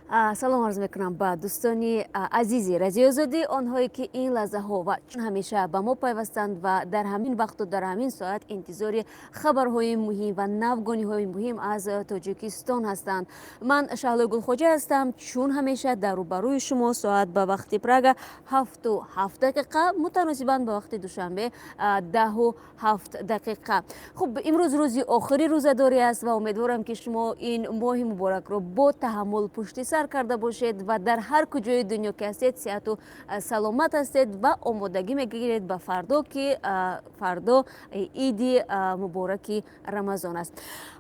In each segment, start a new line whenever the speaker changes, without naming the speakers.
салом арз мекунам ба дӯстони азизи радиозодӣ, онҳое ки ин лаҳзаҳо ва ҳамеша ба мо пайвастанд ва дар ҳамин вақту дар ҳамин соат интизори хабарҳои муҳим ва навгониҳои муҳим аз Тоҷикистон ҳастанд. Ман Шаҳлои Гулхоҷа ҳастам. Чун ҳамеша дар рӯбарӯи шумо соат ба вақти Прага 7:07 дақиқа, мутаносибан ба вақти Душанбе 10:07 дақиқа. Хуб, имрӯз рӯзи охири рӯзадорӣ аст ва умедворам ки шумо ин моҳи муборакро бо таҳаммул пушти сар карда бошед ва дар ҳар куҷои дунё ки ҳастед сеҳату саломат ҳастед ва омодагӣ мегиред ба фардо, ки фардо иди мубораки Рамазон аст.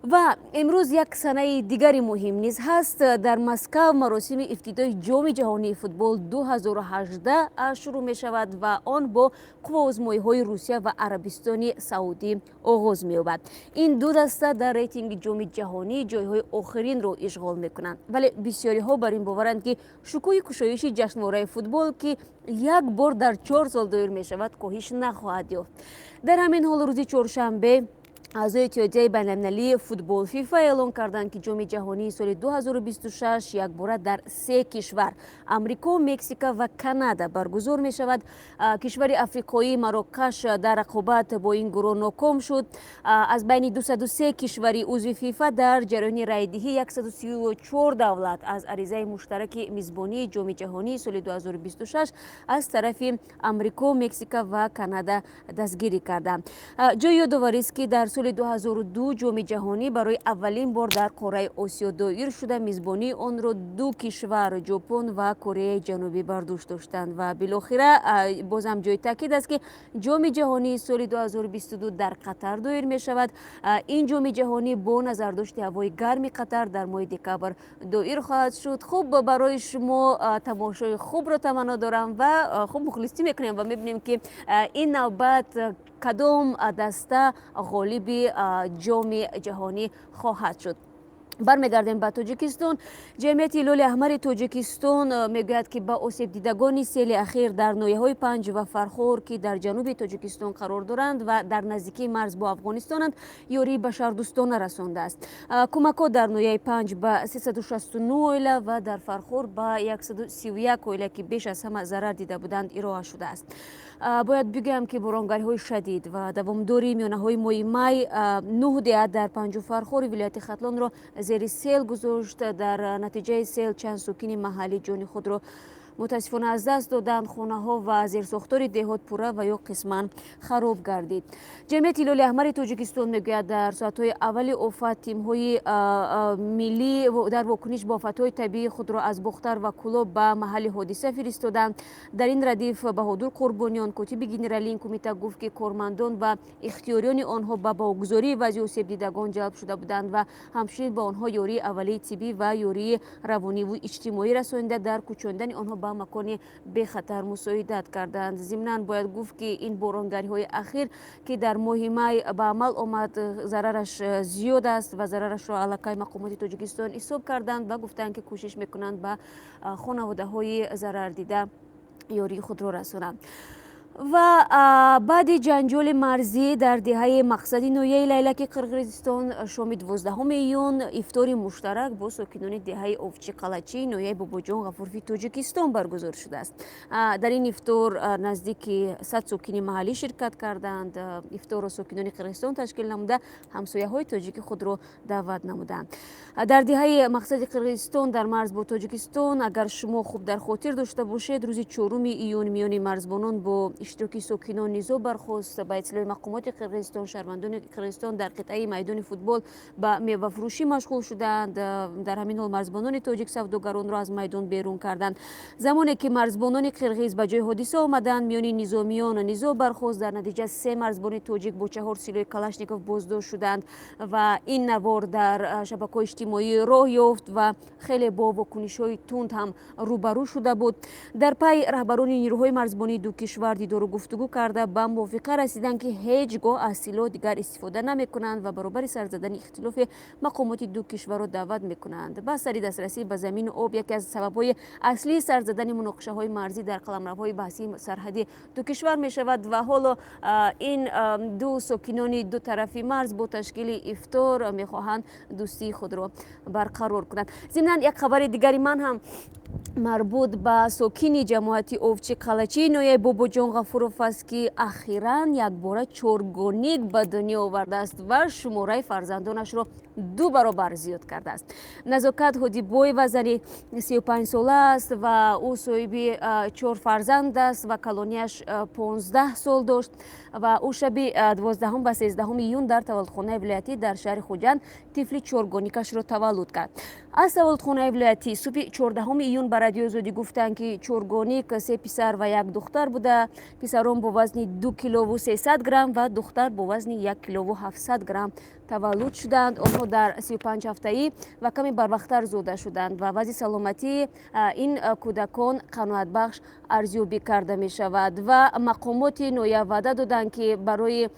Ва имрӯз як санаи дигари муҳим низ ҳаст. Дар Москав маросими ифтитоҳи ҷоми ҷаҳонии футбол 2018 шурӯъ мешавад ва он бо қувваозмоиҳои Русия ва Арабистони Саудӣ оғоз меёбад. Ин ду даста дар рейтинги ҷоми ҷаҳонӣ ҷойҳои охиринро ишғол мекунанд. Вале бисёриҳо бар ин боваранд, ки шукӯҳи кушоиши ҷашнвораи футбол, ки як бор дар 4 сол доир мешавад, коҳиш нахоҳад ёфт. Дар ҳамин ҳол рӯзи чоршанбе аъзои иттиҳодияи байналмилалии футбол ФИФА эълон карданд, ки ҷоми ҷаҳонии соли 2026 якбора дар 3 кишвар Амрико, Мексика ва Канада баргузор мешавад. Кишвари африқоӣ Марокаш дар рақобат бо ин гурӯҳ ноком шуд. Аз байни 203 кишвари узви ФИФА дар ҷараёни райдиҳӣ 134 давлат аз аризаи муштараки мизбонии ҷоми ҷаҳонии соли 2026 аз тарафи Амрико, Мексика ва Канада дастгирӣ карданд. ҷои ёдоварист, ки дар соли 2002 ҷоми ҷаҳонӣ барои аввалин бор дар қораи Осиё доир шуда мизбонии онро ду кишвар Ҷопон ва Кореяи Ҷанубӣ бар дӯш доштанд. Ва билохира бозам ҷои таъкид аст, ки ҷоми ҷаҳонии соли 2022 дар Қатар доир мешавад. Ин ҷоми ҷаҳонӣ бо назардошти ҳавои гарми Қатар дар моҳи декабр доир хоҳад шуд. Хуб, барои шумо тамошои хубро таманно дорам ва хуб мухлисӣ мекунем ва мебинем, ки ин навбат кадом даста ғолиби ҷоми ҷаҳонӣ хоҳад шуд. бармегардем ба Тоҷикистон. ҷамъияти Ҳилоли Аҳмари Тоҷикистон мегӯяд, ки ба осебдидагони сели ахир дар ноҳияҳои Панҷ ва Фархор, ки дар ҷануби Тоҷикистон қарор доранд ва дар наздикии марз бо Афғонистонанд, ёрии башардӯстона расондааст. кӯмакҳо дар ноҳияи Панҷ ба 369 оила ва дар Фархор ба 131 оила, ки беш аз ҳама зарар дида буданд, ироа шудааст. бояд бигӯям, ки боронгариҳои шадид ва давомдори миёнаҳои моҳи май 9 деҳа дар Панҷу Фархори вилояти Хатлонро зери сел гузошт. Дар натиҷаи сел чанд сокини маҳаллӣ ҷони худро мутаассифона аз даст доданд. хонаҳо ва зерсохтори деҳот пурра ва ё қисман хароб гардид. ҷамъияти Ҳилоли Аҳмари Тоҷикистон мегӯяд, дар соатҳои аввали офат тимҳои миллӣ дар вокуниш ба офатҳои табиӣ худро аз Бохтар ва Кӯлоб ба маҳалли ҳодиса фиристоданд. дар ин радиф Баҳодур Қурбониён, котиби генералии ин кумита, гуфт, ки кормандон ва ихтиёриёни онҳо ба богузории вазъи осебдидагон ҷалб шуда буданд ва ҳамчунин ба онҳо ёрии аввалии тиббӣ ва ёрии равониву иҷтимоӣ расонида, дар кӯчондани онҳо ба макони бехатар мусоидат карданд. зимнан бояд гуфт, ки ин боронгариҳои ахир, ки дар моҳи май ба амал омад, зарараш зиёд аст ва зарарашро аллакай мақомоти Тоҷикистон ҳисоб карданд ва гуфтанд, ки кӯшиш мекунанд ба хонаводаҳои зарардида ёрии худро расонанд. ва баъди ҷанҷоли марзӣ дар диҳаи мақсади ноҳияи Лайлаки Қирғизистон шоми 12 июн ифтори муштарак бо сокинони диҳаи Овчи Қалачи ноҳияи Бобоҷон Ғафурови Тоҷикистон баргузор шудааст. дар ин ифтор наздики 100 сокини маҳаллӣ ширкат карданд. ифторро сокинони Қирғизистон ташкил намуда, ҳамсояҳои тоҷики худро даъват намуданд. дар диҳаи мақсади Қирғизистон дар марз бо Тоҷикистон, агар шумо хуб дар хотир дошта бошед, рӯзи 4 июн миёни марзбонон бо иштироки сокинон низо бархост. ба иттилои мақомоти Қирғизистон, шаҳрвандони Қирғизистон дар қитъаи майдони футбол ба мевафурӯшӣ машғул шуданд. дар ҳамин ҳол марзбонони тоҷик савдогаронро аз майдон берун карданд. замоне ки марзбонони қирғиз ба ҷои ҳодиса омаданд, миёни низомиён низо бархост. дар натиҷа 3 марзбони тоҷик бо 4 силои калашников боздошт шуданд ва ин навор дар шабакаҳои иҷтимоӣ роҳ ёфт ва хеле бо вокунишҳои тунд ҳам рӯбарӯ шуда буд. дар пай раҳбарони нирӯҳои марзбонии ду кишвар дидор гирифтору гуфтугӯ карда ба мувофиқа расиданд ки ҳеҷ гоҳ аз силоҳ дигар истифода намекунанд ва баробари сар задани ихтилофи мақомоти ду кишварро даъват мекунанд. Басари дастрасӣ ба замину об яке аз сабабҳои аслии сар задани муноқишаҳои марзӣ дар қаламравҳои баҳсии сарҳади ду кишвар мешавад ва ҳоло ин ду сокинони ду тарафи марз бо ташкили ифтор мехоҳанд дӯстии худро барқарор кунанд. Зимнан як хабари дигари ман ҳам марбут ба сокини ҷамоати Овчи Қалачии ноҳияи Бобоҷон Ғафуров аст, ки ахиран якбора чоргоник ба дунё овардааст ва шумораи фарзандонашро 2 баробар зиёд кардааст. Назокат Ҳодибоева зани 35 сола аст ва ӯ соҳиби 4 фарзанд аст ва калонияш 15 сол дошт ва ӯ шаби 12 ба 13 июн дар таваллудхонаи вилоятӣ дар шаҳри Хуҷанд тифли чоргоникашро таваллуд кард. Аз таваллудхонаи вилоятӣ субҳи 14 июн ба Радиои Озодӣ гуфтанд, ки чоргоник 3 писар ва 1 духтар буда. Писарон бо вазни 2 килову 300 грамм ва духтар бо вазни 1 килову 700 грамм таваллуд шуданд. Онҳо дар 35 ҳафтаӣ ва каме барвақттар зода шуданд ва вазъи саломатии ин кӯдакон қаноатбахш арзёбӣ карда мешавад ва мақомоти ноҳия ваъда доданд, ки барои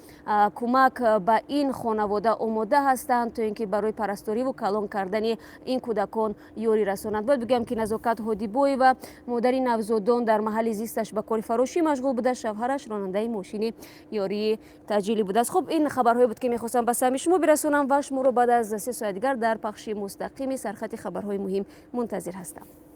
кӯмак ба ин хонавода омода ҳастанд, то ин ки барои парасториву калон кардани ин кӯдакон ёрӣ расонанд. Бояд бигӯям, ки Назокат Ҳодибоева модари навзодон дар маҳалли зисташ ба кори фарошӣ машғул буда, шавҳараш ронандаи мошини ёрии таъҷилӣ будааст. Хуб, ин хабарҳое буд, ки мехостам ба сами шумо бирасонам ва шуморо баъд аз 3 соат дигар дар пахши мустақими сархати хабарҳои муҳим мунтазир ҳастам.